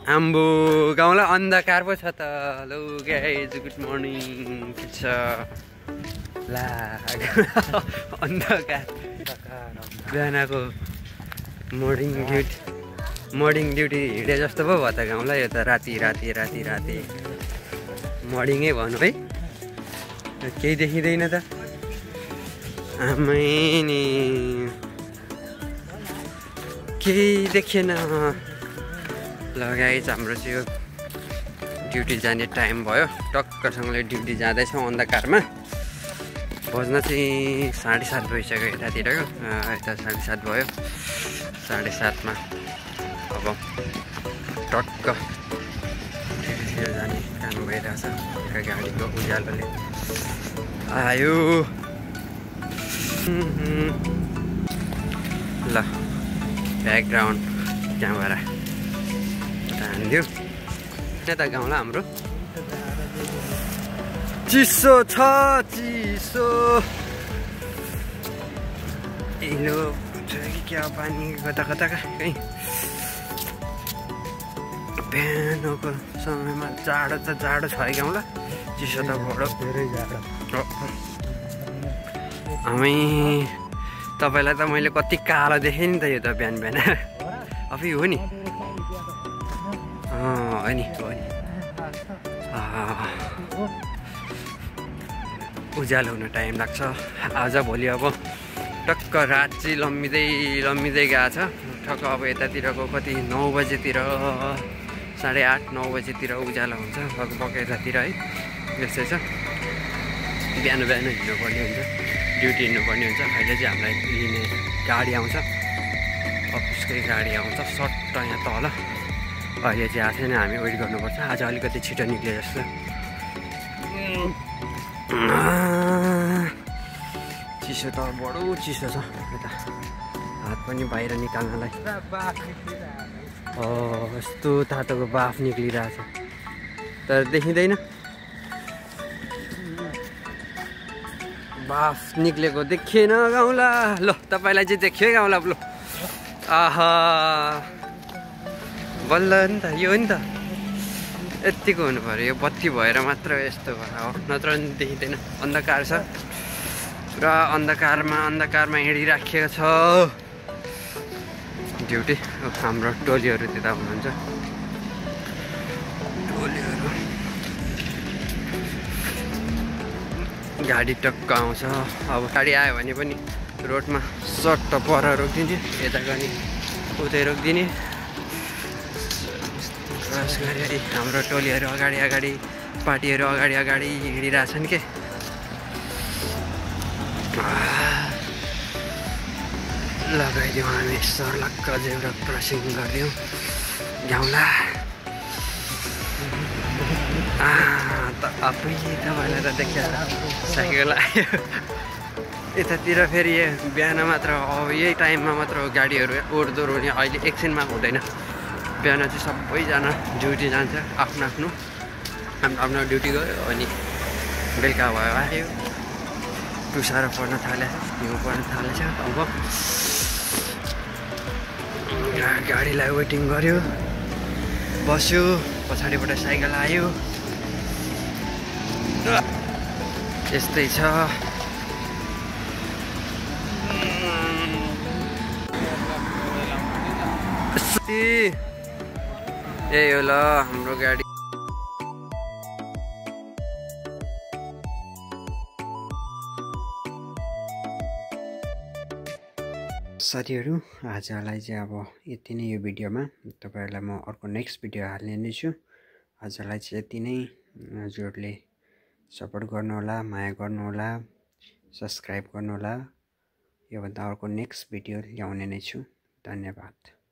आम्बो गाउँलाई अन्धकार पो छ त। Hello guys good morning. के छ ला अन्धकार बिहानको मर्निङ ड्युटी हिँडे जस्तो पो भयो त गाउँलाई। यो त राति मर्निङै भनौँ है, केही देखिँदैन त। आमै नि केही देखेन। ल गाइज हाम्रो चाहिँ यो ड्युटी जाने टाइम भयो। टक्कसँगले ड्युटी जाँदैछौँ अन्धकारमा। बज्न चाहिँ 7:30 भइसक्यो यतातिरको। यता 7:30 भयो। 7:30मा अब टक्क ड्युटीतिर जाने काम भइरहेछ। गाडीको उज्यालोले आयो। ल ब्याकग्राउन्ड क्यामेरा हानिदियो। यता गाउँला हाम्रो चिसो छ, चिसो हिलो क्या पानी कता कहीँ। बिहानको समयमा जाडो त जाडो छ है गाउँला, चिसो त बडो धेरै जाडो। हामी तपाईँलाई त मैले कति कालो देखेँ नि त। यो त बिहान अफै हो नि, हो नि उज्यालो हुन टाइम लाग्छ। आज भोलि अब टक्क रात चाहिँ लम्बिँदै गएको छ। ठक्क अब यतातिरको कति 9 बजेतिर 8:30-9 बजेतिर उज्यालो हुन्छ लगभग यतातिर है। यस्तै छ। बिहान हिँड्नुपर्ने हुन्छ, ड्युटी हिँड्नुपर्ने हुन्छ। अहिले चाहिँ हामीलाई लिने गाडी आउँछ, अफिसकै गाडी आउँछ सट्ट यहाँ तल। अहिले चाहिँ आएको छैन, हामी वेट गर्नुपर्छ। आज अलिकति छिटो निक्ले जस्तो। चिसो त बडो चिसो छ यता, हात पनि बाहिर निकाल्नलाई यस्तो तातोको बाफ निक्लिरहेछ तर देखिँदैन। बाफ निक्लेको देखिएन गाउँला। ल तपाईँलाई चाहिँ देखियो है गाउँला। ल आहा बल्ल नि त, यो हो नि त। यत्तिको हुनु पऱ्यो, यो बत्ती भएर मात्र यस्तो भयो हो, नत्र देखिँदैन। अन्धकार छ पुरा, अन्धकारमा हिँडिराखेको छ ड्युटी। हाम्रो टोलीहरू त्यता हुनुहुन्छ, टोलीहरू गाडी टक्क आउँछ। अब गाडी आयो भने पनि रोडमा सट्ट पर रोकिदिने, यता गर्ने उतै रोकिदिने। बस गरी हाम्रो टोलीहरू अगाडि पार्टीहरू अगाडि हिँडिरहेछन् के। लगाइदिउँ हामी सर्लक्क जेब्रा क्रसिङ गरिदिउँ गाउँला। आफै तपाईँलाई त देखाएर साइकल आयो यतातिर। फेरि बिहान मात्र अब यही टाइममा मात्र गाडीहरू ओहोरदोहोर हुने। अहिले एकछिनमा हुँदैन। बिहान चाहिँ सबैजना ड्युटी जान्छ, आफ्नो ड्युटी गयो। अनि बेलुका भयो आयो, टुसारो पर्न थाल्यो, हिउँ पर्न थालेछ। अब गाडीलाई वेटिङ गर्यो, बस्यो। पछाडिबाट साइकल आयो। यस्तै छ। यही हो ल हाम्रो गाडी। साथीहरू आजलाई चाहिँ अब यति नै। यो भिडियोमा तपाईँहरूलाई म अर्को नेक्स्ट भिडियो हाल्ने नै छु। आजलाई चाहिँ यति नै। हजुरहरूले सपोर्ट गर्नुहोला, माया गर्नुहोला, सब्सक्राइब गर्नुहोला। योभन्दा अर्को नेक्स्ट भिडियो ल्याउने नै छु। धन्यवाद।